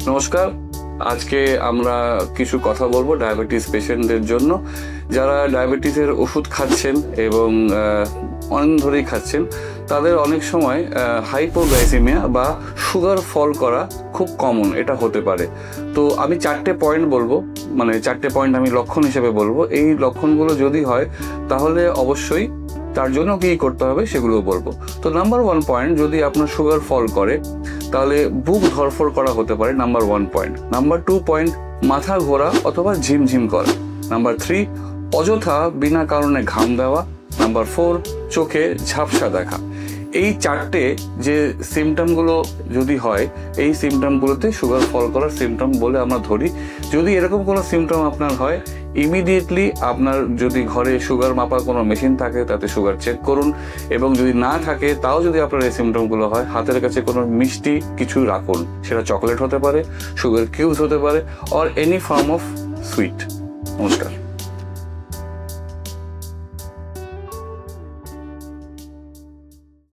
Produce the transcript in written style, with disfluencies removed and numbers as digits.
নমস্কার, আজকে আমরা কিছু কথা বলবো ডায়াবেটিস পেশেন্টদের জন্য, যারা ডায়াবেটিসের ওষুধ খাচ্ছেন এবং অনেক ধরেই খাচ্ছেন। তাদের অনেক সময় হাইপোগ্লাইসেমিয়া বা সুগার ফল করা খুব কমন, এটা হতে পারে। তো আমি 4টে পয়েন্ট বলবো, মানে 4টে পয়েন্ট আমি লক্ষণ হিসেবে বলবো। এই লক্ষণগুলো যদি হয় তাহলে অবশ্যই তার জন্য কী করতে হবে সেগুলো বলবো। তো নাম্বার 1 পয়েন্ট, যদি আপনার সুগার ফল করে তাহলে বুক ধরফর করা হতে পারে, নাম্বার 1 পয়েন্ট। নাম্বার 2 পয়েন্ট, মাথা ঘোরা অথবা ঝিমঝিম করা। নাম্বার 3, অযথা বিনা কারণে ঘাম দেওয়া। নাম্বার 4, চোখে ঝাপসা দেখা। এই 4টে যে সিমটমগুলো যদি হয়, এই সিমটমগুলোতে সুগার ফল করার সিমটম বলে আমরা ধরি। যদি এরকম কোনো সিমটম আপনার হয়, ইমিডিয়েটলি আপনার যদি ঘরে সুগার মাপার কোনো মেশিন থাকে তাতে সুগার চেক করুন, এবং যদি না থাকে তাও যদি আপনার এই সিমটমগুলো হয়, হাতের কাছে কোনো মিষ্টি কিছু রাখুন। সেটা চকলেট হতে পারে, সুগার কিউবস হতে পারে, or any form of sweet. নমস্কার।